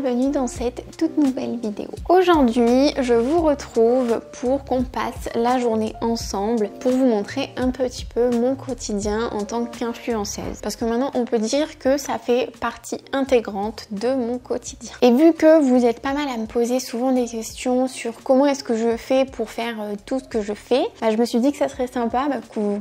bienvenue dans cette toute nouvelle vidéo. Aujourd'hui, je vous retrouve pour qu'on passe la journée ensemble pour vous montrer un petit peu mon quotidien en tant qu'influenceuse. Parce que maintenant, on peut dire que ça fait partie intégrante de mon quotidien. Et vu que vous êtes pas mal à me poser souvent des questions sur comment est-ce que je fais pour faire tout ce que je fais, je me suis dit que ça serait sympa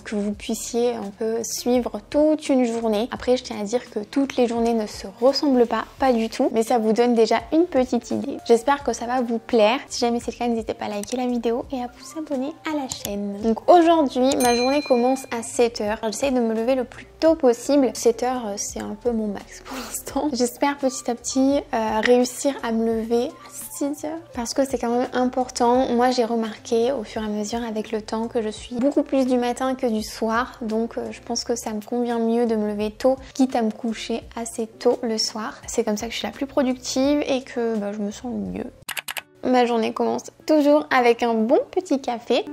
que vous puissiez un peu suivre toute une journée. Après, je tiens à dire que toutes les journées ne se ressemblent pas du tout, mais ça vous donne déjà une petite idée. J'espère que ça va vous plaire. Si jamais c'est le cas, n'hésitez pas à liker la vidéo et à vous abonner à la chaîne. Donc aujourd'hui, ma journée commence à 7h. J'essaye de me lever le plus tôt possible. 7h, c'est un peu mon max pour l'instant. J'espère petit à petit réussir à me lever à 6h parce que c'est quand même important. Moi, j'ai remarqué au fur et à mesure avec le temps que je suis beaucoup plus du matin que du soir. Donc je pense que ça me convient mieux de me lever tôt, quitte à me coucher assez tôt le soir. C'est comme ça que je suis la plus productive et que je me sens mieux. Ma journée commence toujours avec un bon petit café.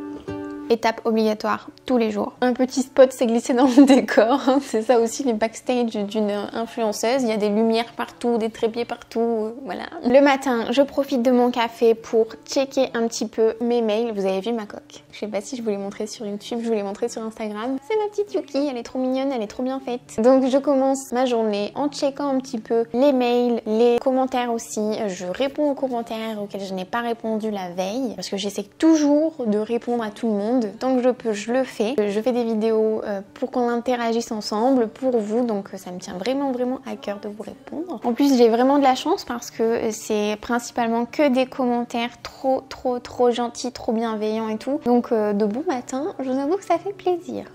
Étape obligatoire tous les jours. Un petit spot s'est glissé dans le décor. C'est ça aussi les backstage d'une influenceuse. Il y a des lumières partout, des trépieds partout, voilà. Le matin, je profite de mon café pour checker un petit peu mes mails. Vous avez vu ma coque? Je sais pas si je vous l'ai montré sur YouTube, je vous l'ai montré sur Instagram. C'est ma petite Yuki, elle est trop mignonne, elle est trop bien faite. Donc je commence ma journée en checkant un petit peu les mails, les commentaires aussi. Je réponds aux commentaires auxquels je n'ai pas répondu la veille parce que j'essaie toujours de répondre à tout le monde. Tant que je peux, je le fais. Je fais des vidéos pour qu'on interagisse ensemble, pour vous, donc ça me tient vraiment à cœur de vous répondre. En plus, j'ai vraiment de la chance parce que c'est principalement que des commentaires trop gentils, trop bienveillants et tout. Donc de bon matin, je vous avoue que ça fait plaisir.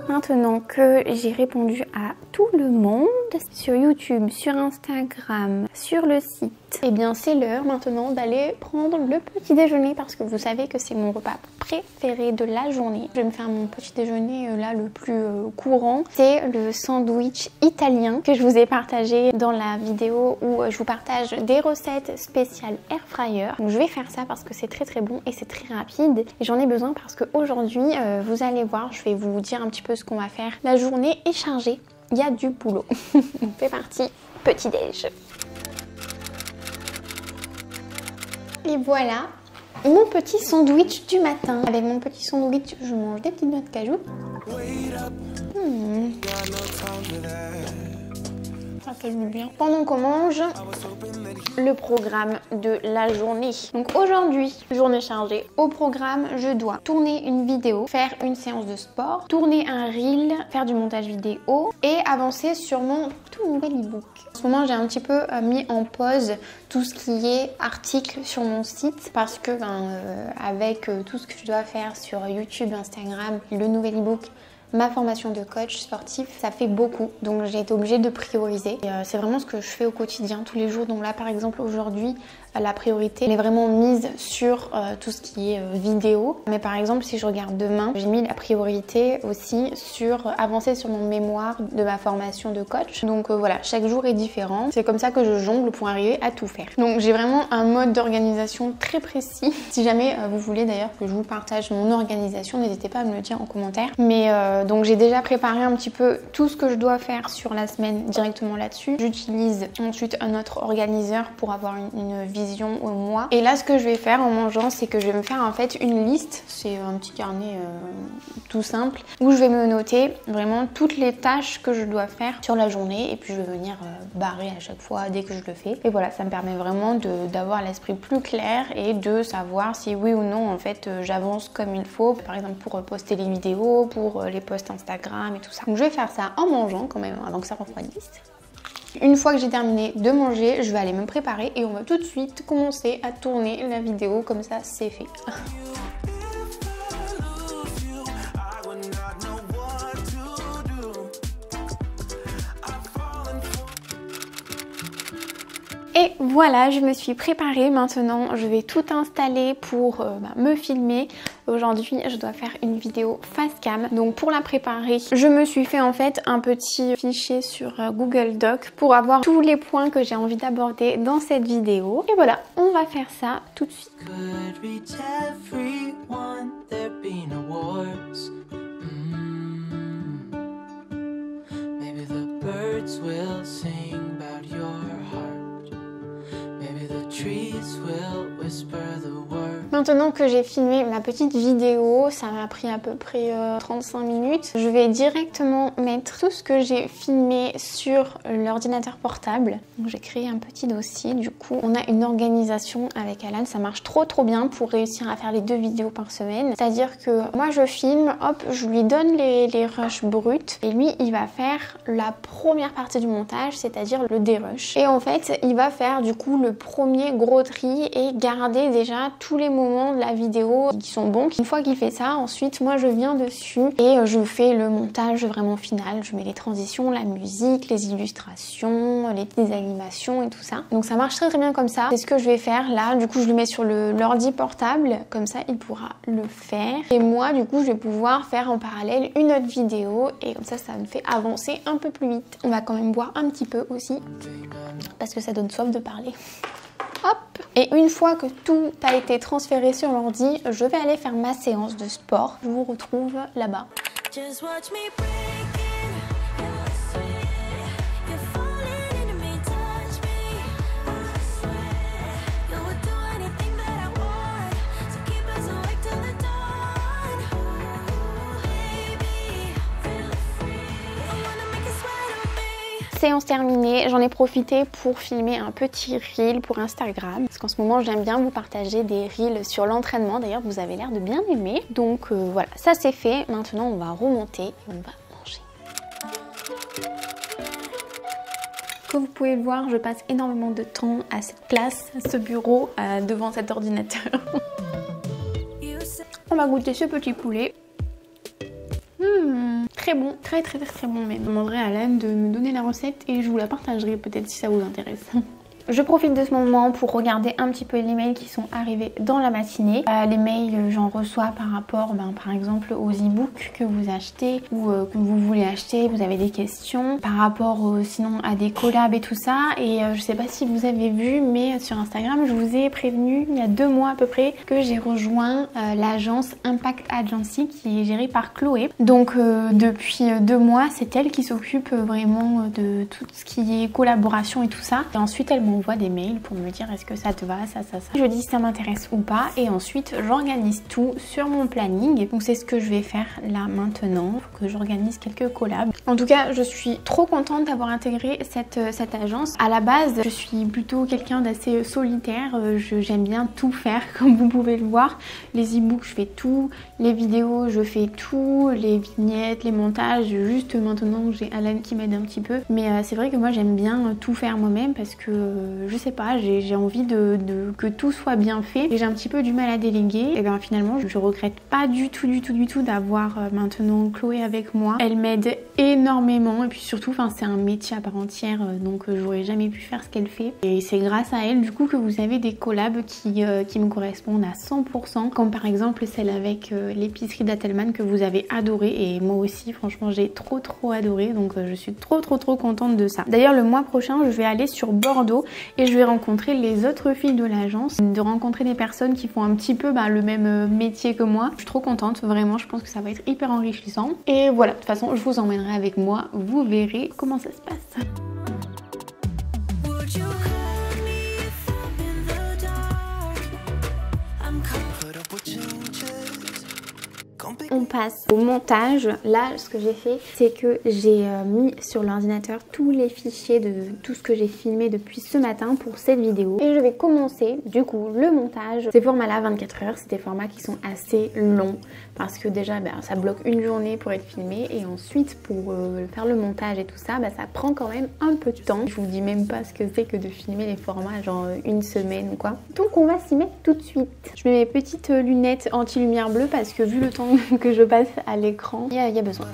Maintenant que j'ai répondu à tout le monde sur YouTube, sur Instagram, sur le site, et bien c'est l'heure maintenant d'aller prendre le petit déjeuner parce que vous savez que c'est mon repas préféré de la journée. Je vais me faire mon petit déjeuner là le plus courant. C'est le sandwich italien que je vous ai partagé dans la vidéo où je vous partage des recettes spéciales air fryer. Donc je vais faire ça parce que c'est très bon et c'est très rapide. Et j'en ai besoin parce qu'aujourd'hui, vous allez voir, je vais vous dire un petit peu ce qu'on va faire. La journée est chargée, il y a du boulot. On fait partie petit déj. Et voilà mon petit sandwich du matin. Avec mon petit sandwich, je mange des petites noix de cajou. Ça fait du bien. Pendant qu'on mange, le programme de la journée. Donc aujourd'hui, journée chargée. Au programme, je dois tourner une vidéo, faire une séance de sport, tourner un reel, faire du montage vidéo et avancer sur mon tout nouvel e-book. En ce moment, j'ai un petit peu mis en pause tout ce qui est article sur mon site parce que avec tout ce que je dois faire sur YouTube, Instagram, le nouvel e-book, ma formation de coach sportif, ça fait beaucoup, donc j'ai été obligée de prioriser. C'est vraiment ce que je fais au quotidien, tous les jours. Donc là, par exemple, aujourd'hui, la priorité elle est vraiment mise sur tout ce qui est vidéo. Mais par exemple, si je regarde demain, j'ai mis la priorité aussi sur avancer sur mon mémoire de ma formation de coach. Donc voilà, chaque jour est différent. C'est comme ça que je jongle pour arriver à tout faire. Donc j'ai vraiment un mode d'organisation très précis. Si jamais vous voulez d'ailleurs que je vous partage mon organisation, n'hésitez pas à me le dire en commentaire. Mais donc j'ai déjà préparé un petit peu tout ce que je dois faire sur la semaine directement là-dessus. J'utilise ensuite un autre organiseur pour avoir une vision au mois. Et là, ce que je vais faire en mangeant, c'est que je vais me faire en fait une liste. C'est un petit carnet tout simple où je vais me noter vraiment toutes les tâches que je dois faire sur la journée et puis je vais venir barrer à chaque fois dès que je le fais. Et voilà, ça me permet vraiment d'avoir l'esprit plus clair et de savoir si oui ou non en fait j'avance comme il faut. Par exemple pour poster les vidéos, pour les posts Instagram et tout ça. Donc je vais faire ça en mangeant quand même avant que ça refroidisse. Une fois que j'ai terminé de manger, je vais aller me préparer et on va tout de suite commencer à tourner la vidéo, comme ça c'est fait. Et voilà, je me suis préparée. Maintenant, je vais tout installer pour me filmer. Aujourd'hui, je dois faire une vidéo face cam. Donc pour la préparer, je me suis fait en fait un petit fichier sur Google Doc pour avoir tous les points que j'ai envie d'aborder dans cette vidéo. Et voilà, on va faire ça tout de suite. birds will sing about your heart. Maybe the trees will whisper the word. Maintenant que j'ai filmé ma petite vidéo, ça m'a pris à peu près 35 minutes, je vais directement mettre tout ce que j'ai filmé sur l'ordinateur portable. Donc j'ai créé un petit dossier, du coup on a une organisation avec Alan, ça marche trop bien pour réussir à faire les 2 vidéos par semaine. C'est-à-dire que moi je filme, hop, je lui donne les rushs bruts et lui il va faire la première partie du montage, c'est-à-dire le dérush. Et en fait il va faire du coup le premier gros tri et garder déjà tous les moments de la vidéo qui sont bons. Une fois qu'il fait ça, ensuite moi je viens dessus et je fais le montage vraiment final. Je mets les transitions, la musique, les illustrations, les petites animations et tout ça. Donc ça marche très bien comme ça. C'est ce que je vais faire là. Du coup je le mets sur l'ordi portable, comme ça il pourra le faire. Et moi du coup je vais pouvoir faire en parallèle une autre vidéo et comme ça me fait avancer un peu plus vite. On va quand même boire un petit peu aussi parce que ça donne soif de parler. Hop. Et une fois que tout a été transféré sur l'ordi, je vais aller faire ma séance de sport. Je vous retrouve là-bas. Séance terminée, j'en ai profité pour filmer un petit reel pour Instagram parce qu'en ce moment j'aime bien vous partager des reels sur l'entraînement. D'ailleurs vous avez l'air de bien aimer, donc voilà, ça c'est fait. Maintenant on va remonter et on va manger. Comme vous pouvez le voir, je passe énormément de temps à cette place, à ce bureau, devant cet ordinateur. On va goûter ce petit poulet. Très bon, très bon même. Je demanderai à Alan de me donner la recette et je vous la partagerai peut-être si ça vous intéresse. Je profite de ce moment pour regarder un petit peu les mails qui sont arrivés dans la matinée. Les mails, j'en reçois par rapport par exemple aux e-books que vous achetez ou que vous voulez acheter, vous avez des questions par rapport sinon à des collabs et tout ça. Et je sais pas si vous avez vu, mais sur Instagram je vous ai prévenu il y a 2 mois à peu près que j'ai rejoint l'agence Impact Agency qui est gérée par Chloé. Donc depuis 2 mois c'est elle qui s'occupe vraiment de tout ce qui est collaboration et tout ça. Et ensuite elle m'envoie des mails pour me dire est-ce que ça te va, ça. Je dis si ça m'intéresse ou pas et ensuite j'organise tout sur mon planning. Donc c'est ce que je vais faire là maintenant. Faut que j'organise quelques collabs. En tout cas je suis trop contente d'avoir intégré cette agence. À la base je suis plutôt quelqu'un d'assez solitaire. J'aime bien tout faire comme vous pouvez le voir. Les e-books je fais tout, les vidéos je fais tout, les vignettes, les montages. Juste maintenant j'ai Alan qui m'aide un petit peu. Mais c'est vrai que moi j'aime bien tout faire moi-même parce que je sais pas, j'ai envie que tout soit bien fait et j'ai un petit peu du mal à déléguer. Et bien finalement je regrette pas du tout d'avoir maintenant Chloé avec moi. Elle m'aide énormément et puis surtout c'est un métier à part entière donc j'aurais jamais pu faire ce qu'elle fait et c'est grâce à elle du coup que vous avez des collabs qui me correspondent à 100%, comme par exemple celle avec l'épicerie d'Atelman que vous avez adoré et moi aussi franchement j'ai trop adoré, donc je suis trop contente de ça. D'ailleurs le mois prochain je vais aller sur Bordeaux et je vais rencontrer les autres filles de l'agence, de rencontrer des personnes qui font un petit peu le même métier que moi. Je suis trop contente, vraiment je pense que ça va être hyper enrichissant et voilà, de toute façon je vous emmènerai avec moi, vous verrez comment ça se passe. On passe au montage. Là, ce que j'ai fait, c'est que j'ai mis sur l'ordinateur tous les fichiers de tout ce que j'ai filmé depuis ce matin pour cette vidéo. Et je vais commencer, du coup, le montage. Ces formats-là, 24 heures, c'est des formats qui sont assez longs parce que déjà, ça bloque une journée pour être filmé et ensuite, pour faire le montage et tout ça, ça prend quand même un peu de temps. Je vous dis même pas ce que c'est que de filmer les formats, genre une semaine ou quoi. Donc, on va s'y mettre tout de suite. Je mets mes petites lunettes anti-lumière bleue parce que vu le temps que je passe à l'écran, il y a besoin.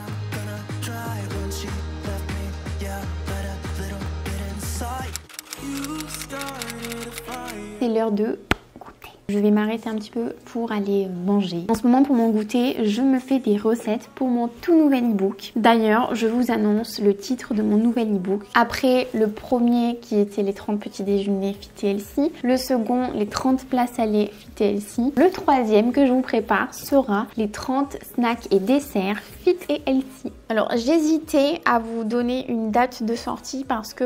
C'est l'heure de goûter. je vais m'arrêter un petit peu pour aller manger. En ce moment pour mon goûter, je me fais des recettes pour mon tout nouvel e-book. D'ailleurs, je vous annonce le titre de mon nouvel e-book. Après le premier qui était les 30 petits déjeuners Fit et Healthy, le second les 30 plats salés Fit et Healthy, le troisième que je vous prépare sera les 30 snacks et desserts Fit et Healthy. Alors j'hésitais à vous donner une date de sortie parce que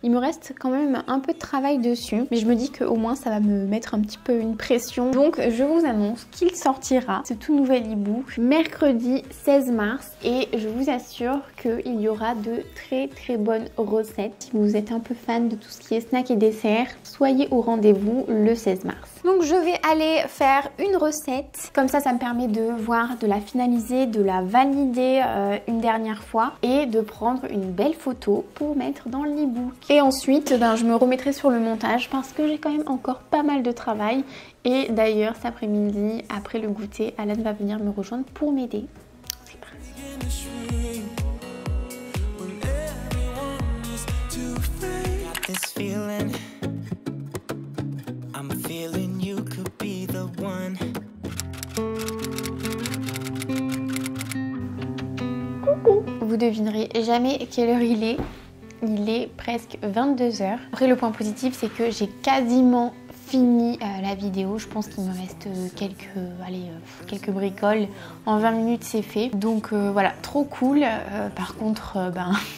il me reste quand même un peu de travail dessus, mais je me dis qu'au moins ça va me mettre un petit peu une pression. Donc je vous annonce qu'il sortira, ce tout nouvel e-book, mercredi 16 mars et je vous assure qu'il y aura de très bonnes recettes. Si vous êtes un peu fan de tout ce qui est snack et dessert, soyez au rendez-vous le 16 mars. Donc je vais aller faire une recette, comme ça me permet de voir, de la finaliser, de la valider une dernière fois et de prendre une belle photo pour mettre dans l'e-book. Et ensuite je me remettrai sur le montage parce que j'ai quand même encore pas mal de travail. Et d'ailleurs cet après-midi, après le goûter, Alan va venir me rejoindre pour m'aider. C'est parti. Vous devinerez jamais quelle heure il est. Il est presque 22 h. Après le point positif c'est que j'ai quasiment fini la vidéo. Je pense qu'il me reste quelques bricoles. En 20 minutes c'est fait. Donc voilà, trop cool. Par contre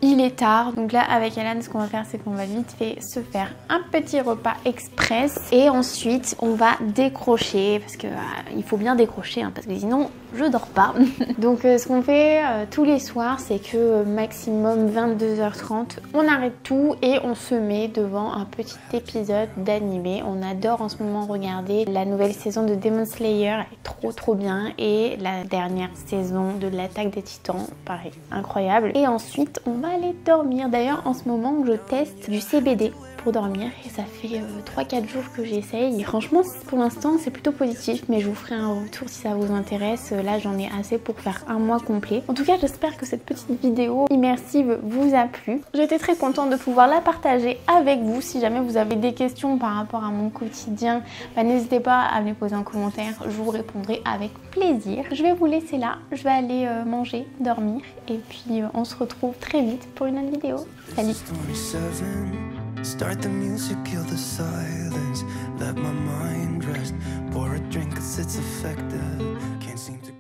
il est tard. Donc là avec Alan ce qu'on va faire c'est qu'on va vite fait se faire un petit repas express. Et ensuite on va décrocher. Parce que il faut bien décrocher parce que sinon je dors pas. Donc ce qu'on fait tous les soirs c'est que maximum 22 h 30 on arrête tout et on se met devant un petit épisode d'animé. On adore en ce moment regarder la nouvelle saison de Demon Slayer, elle est trop bien, et la dernière saison de l'Attaque des Titans, pareil, incroyable. Et ensuite on va aller dormir. D'ailleurs en ce moment je teste du CBD pour dormir et ça fait 3-4 jours que j'essaye et franchement pour l'instant c'est plutôt positif, mais je vous ferai un retour si ça vous intéresse. Là j'en ai assez pour faire un mois complet. En tout cas j'espère que cette petite vidéo immersive vous a plu. J'étais très contente de pouvoir la partager avec vous. Si jamais vous avez des questions par rapport à mon quotidien, n'hésitez pas à me les poser en commentaire, je vous répondrai avec plaisir. Je vais vous laisser là, je vais aller manger, dormir et puis on se retrouve très vite pour une autre vidéo. Salut. Start the music, kill the silence. Let my mind rest. Pour a drink 'cause it's effective. Can't seem to